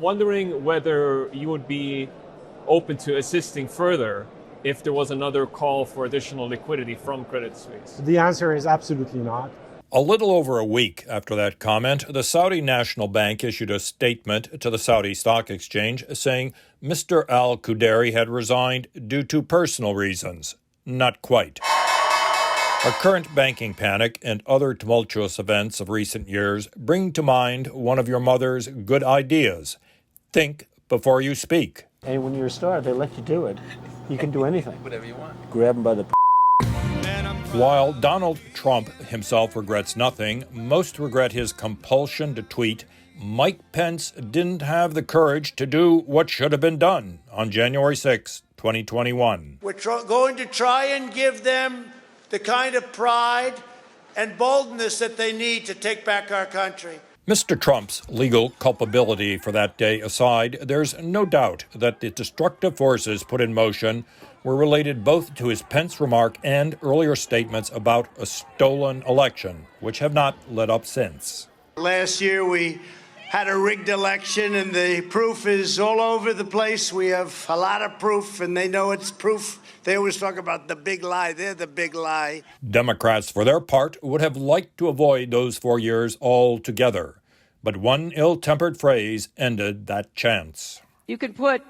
wondering whether you would be open to assisting further if there was another call for additional liquidity from Credit Suisse. The answer is absolutely not. A little over a week after that comment, the Saudi National Bank issued a statement to the Saudi Stock Exchange saying Mr. Al-Qudari had resigned due to personal reasons. Not quite. Our current banking panic and other tumultuous events of recent years bring to mind one of your mother's good ideas. Think before you speak. And when you're a star, they let you do it. You can do anything. Whatever you want. Grab them by the While Donald Trump himself regrets nothing, most regret his compulsion to tweet, Mike Pence didn't have the courage to do what should have been done on January 6, 2021. We're going to try and give them the kind of pride and boldness that they need to take back our country. Mr. Trump's legal culpability for that day aside, there's no doubt that the destructive forces put in motion were related both to his Pence remark and earlier statements about a stolen election, which have not let up since. Last year we had a rigged election and the proof is all over the place. We have a lot of proof and they know it's proof. They always talk about the big lie. They're the big lie. Democrats, for their part, would have liked to avoid those 4 years altogether. But one ill-tempered phrase ended that chance. You could put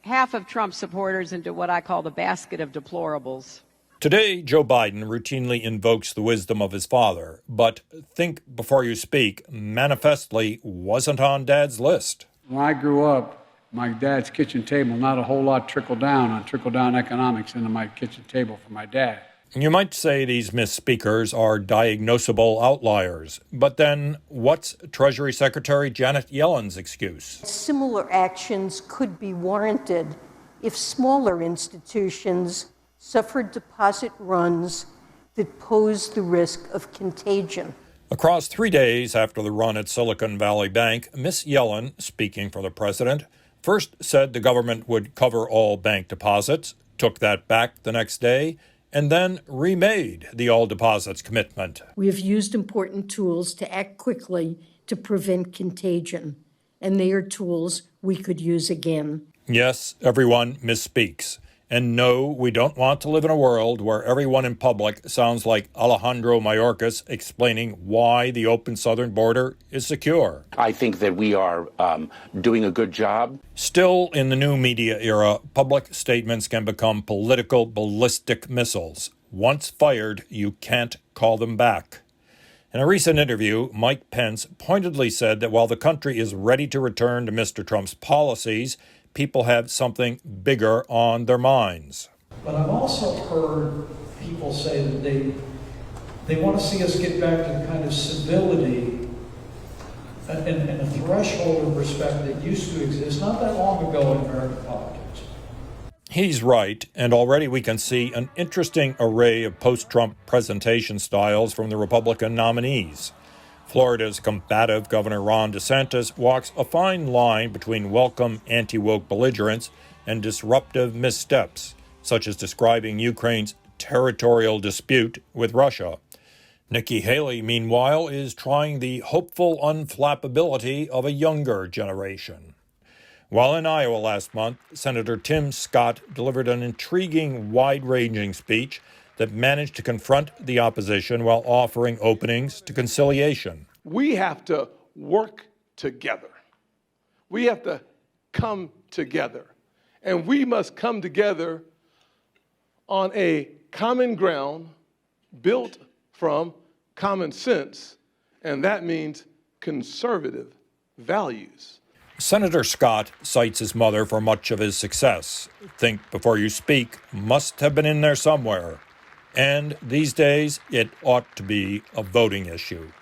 half of Trump's supporters into what I call the basket of deplorables. Today, Joe Biden routinely invokes the wisdom of his father, but think before you speak manifestly wasn't on Dad's list. When I grew up, my dad's kitchen table, not a whole lot trickled down economics into my kitchen table for my dad. You might say these misspeakers are diagnosable outliers, but then what's Treasury Secretary Janet Yellen's excuse? Similar actions could be warranted if smaller institutions suffered deposit runs that pose the risk of contagion. Across 3 days after the run at Silicon Valley Bank, Ms. Yellen, speaking for the president, first said the government would cover all bank deposits, took that back the next day, and then remade the all deposits commitment. We have used important tools to act quickly to prevent contagion, and they are tools we could use again. Yes, everyone misspeaks. And no, we don't want to live in a world where everyone in public sounds like Alejandro Mayorkas explaining why the open southern border is secure. I think that we are doing a good job. Still, in the new media era, public statements can become political ballistic missiles. Once fired, you can't call them back. In a recent interview, Mike Pence pointedly said that while the country is ready to return to Mr. Trump's policies, people have something bigger on their minds. But I've also heard people say that they want to see us get back to kind of civility and a threshold of respect that used to exist not that long ago in American politics. He's right, and already we can see an interesting array of post-Trump presentation styles from the Republican nominees. Florida's combative Governor Ron DeSantis walks a fine line between welcome anti-woke belligerence and disruptive missteps, such as describing Ukraine's territorial dispute with Russia. Nikki Haley, meanwhile, is trying the hopeful unflappability of a younger generation. While in Iowa last month, Senator Tim Scott delivered an intriguing, wide-ranging speech that managed to confront the opposition while offering openings to conciliation. We have to work together. We have to come together. And we must come together on a common ground built from common sense, and that means conservative values. Senator Scott cites his mother for much of his success. Think before you speak must have been in there somewhere. And these days, it ought to be a voting issue.